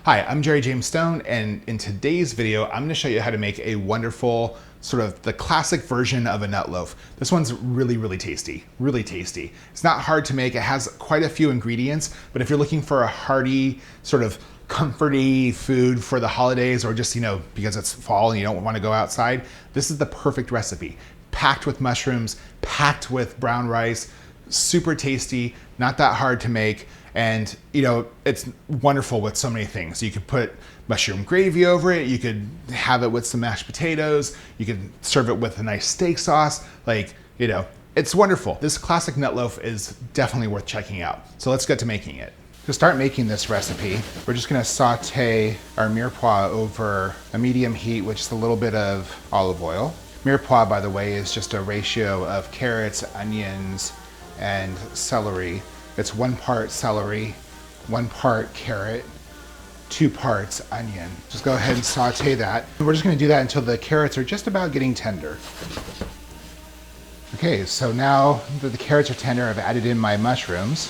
Hi, I'm Jerry James Stone, and in today's video, I'm gonna show you how to make a wonderful, sort of the classic version of a nut loaf. This one's really tasty, really tasty. It's not hard to make, it has quite a few ingredients, but if you're looking for a hearty, sort of comforty food for the holidays, or just, because it's fall and you don't wanna go outside, this is the perfect recipe. Packed with mushrooms, packed with brown rice, super tasty, not that hard to make. And it's wonderful with so many things. You could put mushroom gravy over it. You could have it with some mashed potatoes. You could serve it with a nice steak sauce. It's wonderful. This classic nut loaf is definitely worth checking out. So let's get to making it. To start making this recipe, we're just gonna saute our mirepoix over a medium heat with just a little bit of olive oil. Mirepoix, by the way, is just a ratio of carrots, onions, and celery. It's 1 part celery, 1 part carrot, 2 parts onion. Just go ahead and saute that. We're just gonna do that until the carrots are just about getting tender. Okay, so now that the carrots are tender, I've added in my mushrooms.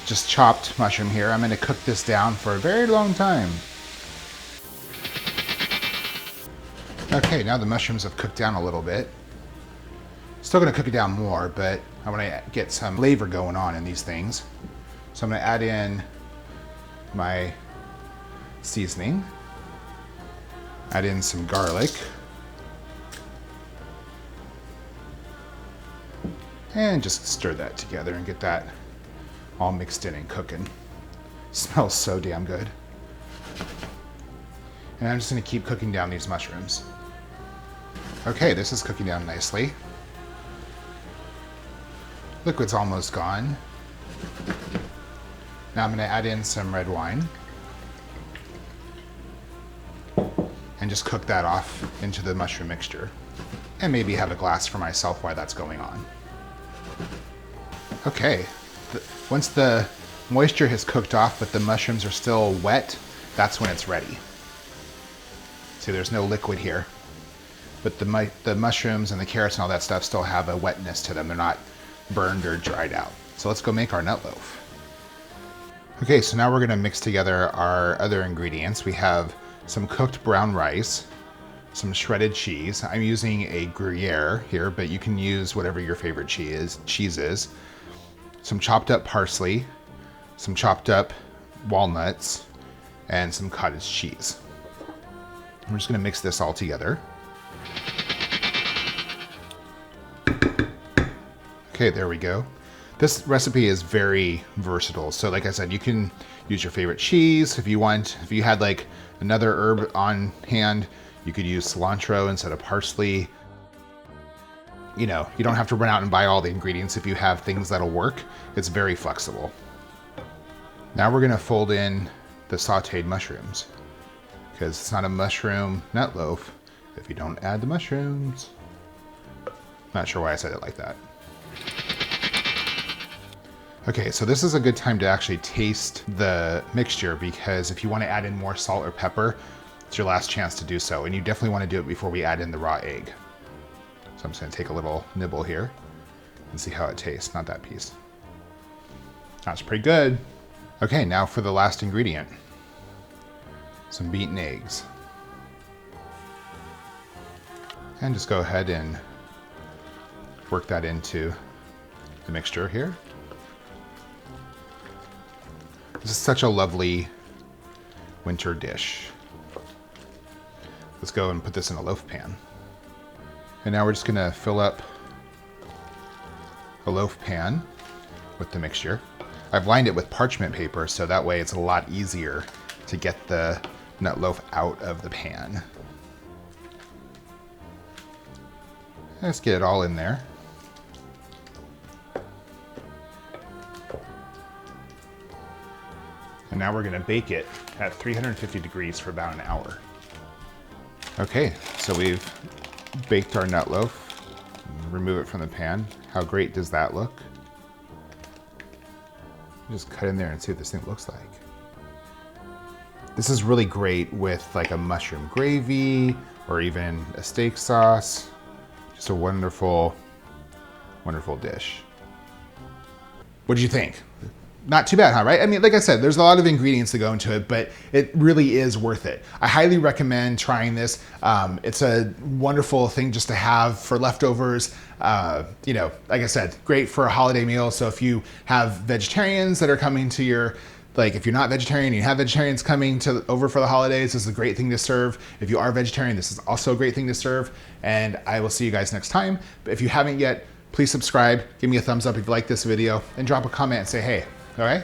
Just chopped mushroom here. I'm gonna cook this down for a very long time. Okay, now the mushrooms have cooked down a little bit. Still gonna cook it down more, but I wanna get some flavor going on in these things. So I'm gonna add in my seasoning, add in some garlic, and just stir that together and get that all mixed in and cooking. Smells so damn good. And I'm just gonna keep cooking down these mushrooms. Okay, this is cooking down nicely. Liquid's almost gone. Now I'm gonna add in some red wine and just cook that off into the mushroom mixture. And maybe have a glass for myself while that's going on. Okay, once the moisture has cooked off but the mushrooms are still wet, that's when it's ready. See, there's no liquid here, but the mushrooms and the carrots and all that stuff still have a wetness to them. They're not burned or dried out. So let's go make our nut loaf. Okay, so now we're gonna mix together our other ingredients. We have some cooked brown rice, some shredded cheese. I'm using a Gruyere here, but you can use whatever your favorite cheese is. Some chopped up parsley, some chopped up walnuts, and some cottage cheese. We're just gonna mix this all together. Okay, there we go. This recipe is very versatile. So like I said, you can use your favorite cheese if you want. If you had like another herb on hand, you could use cilantro instead of parsley. You don't have to run out and buy all the ingredients if you have things that'll work. It's very flexible. Now we're gonna fold in the sauteed mushrooms, because it's not a mushroom nut loaf if you don't add the mushrooms. Not sure why I said it like that. Okay, so this is a good time to actually taste the mixture, because if you want to add in more salt or pepper, it's your last chance to do so. And you definitely want to do it before we add in the raw egg. So I'm just going to take a little nibble here and see how it tastes. Not that piece. That's pretty good. Okay, now for the last ingredient. Some beaten eggs. And just go ahead and work that into the mixture here. This is such a lovely winter dish. Let's go and put this in a loaf pan. And now we're just gonna fill up a loaf pan with the mixture. I've lined it with parchment paper, so that way it's a lot easier to get the nut loaf out of the pan. Let's get it all in there. And now we're gonna bake it at 350 degrees for about an hour. Okay, so we've baked our nut loaf. Remove it from the pan. How great does that look? Just cut in there and see what this thing looks like. This is really great with like a mushroom gravy or even a steak sauce. Just a wonderful, wonderful dish. What did you think? Not too bad, huh, right? I mean, like I said, there's a lot of ingredients that go into it, but it really is worth it. I highly recommend trying this. It's a wonderful thing just to have for leftovers. You know, like I said, great for a holiday meal. So if you have vegetarians that are coming to your, like if you're not vegetarian, you have vegetarians coming over for the holidays, this is a great thing to serve. If you are vegetarian, this is also a great thing to serve. And I will see you guys next time. But if you haven't yet, please subscribe, give me a thumbs up if you like this video, and drop a comment and say hey. All right?